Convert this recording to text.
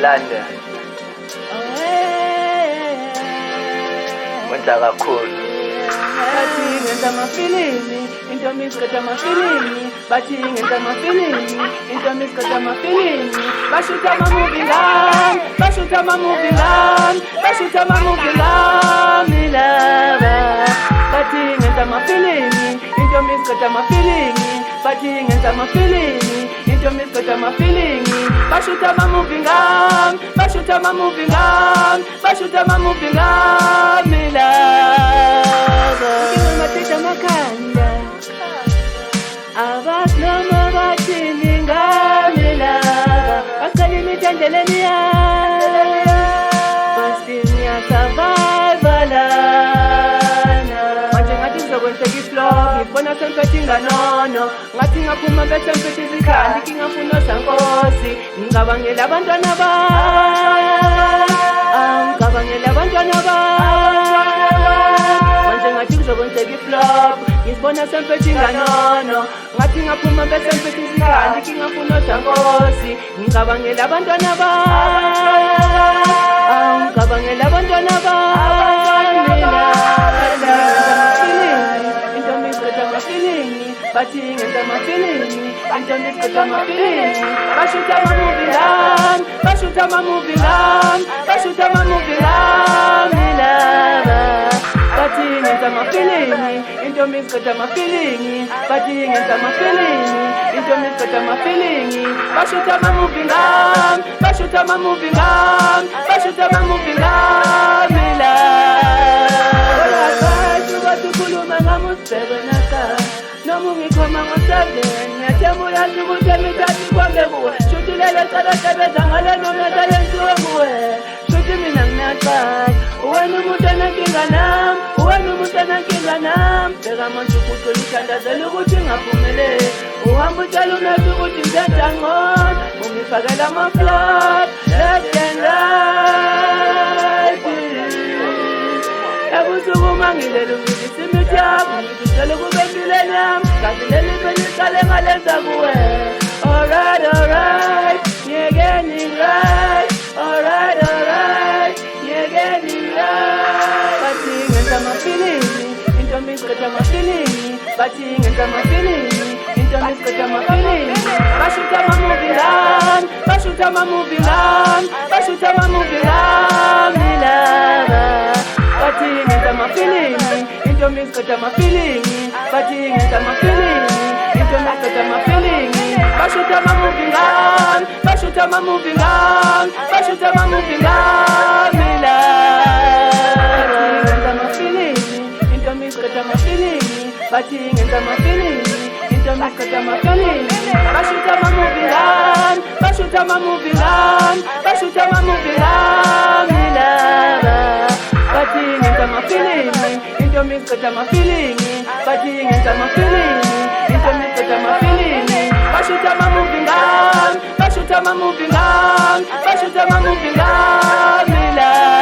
London wenza kakhulu bathi ngenza amafilimi into misikhetha amafilimi bathi ngenza amafilimi into misikhetha amafilimi bashutha ama-movie ngami bashutha ama-movie ngami bashutha ama-movie ngami laba bathi ngenza amafilimi into misikhetha amafilimi bathi ngenza amafilimi into misikhetha amafilimi bashutha ama-movie ngami bashutha ama-movie ngami bashutha ama-movie ngami laba ngimathetha amakhanda abasinoma bathini ngami laba bacela imithi endleleni yami basti ngiyasurvive lana manje ngathi ngizokwenzeka iflop ngibona sempethe inganono ngathi ngaphuma bese mpethe izikhandi ngingafuna sankosi ngicabangela abantwana bami ngicabangela abantwana bami manje ngathi ngizokwenzeka iflop ngibona sempethe inganono ngathi ngaphuma bese mpethe izikhandi ngingafuna sankosi ngicabangela abantwana bami ngicabangela abantwana bami into misikhetha amafilimi bathi ngenza amafilimi into misikhetha amafilimi bashutha ama-movie ngami bashutha ama-movie ngami bashutha ama-movie ngami laba bathi ngenza amafilimi into misikhetha amafilimi bathi ngenza amafilimi into misikhetha amafilimi bashutha ama-movie ngami bashutha ama-movie ngami bashutha ama-movie ngami laba bathi ukhuluma ngami usibheke nakani noma ungikhoma ngo-7 ngiyathemba uyazi ukuthi emithathu konke kuwe shuthi lelo cala sebenza ngale noma talenziwe nguwe shuthi mina nginaqala uwena umuntu onenkinga nami uwena umuntu onenkinga nami bheka manje ukuthi ulithandazela ukuthi ngaphumeleli uhamba utshela umethi ukuthi ngizenza ngcono ungifakela ama-flop left and right ebusuku uma ngilela ungizisa imithi yami ngizisele kube empilweni yami kazi leli phela iqale ngalenza kuwe alright ngiyekeni right alright ngiyekeni right bathi ngenza amafilimi into misikhetha amafilimi bathi ngenza amafilimi into misikhetha amafilimi bashutha ama-movie ngami bashutha ama-movie ngami bashutha ama-movie ngami laba bathi ngenza amafilimi into misikhetha amafilimi bathi ngenza amafilimi into misikhetha amafilimi bashutha ama-movie ngami bashutha ama-movie ngami bashutha ama-movie ngami laba ngenza amafilimi into misikhetha amafilimi bathi ngenza amafilimi into misikhetha amafilimi bashutha ama-movie ngami bashutha ama-movie ngami bashutha ama-movie ngami laba bathi ngenza amafilimi into misikhetha amafilimi bathi ngenza amafilimi into misikhetha amafilimi bashutha ama-movie ngami bashutha ama-movie ngami bashutha ama-movie ngami laba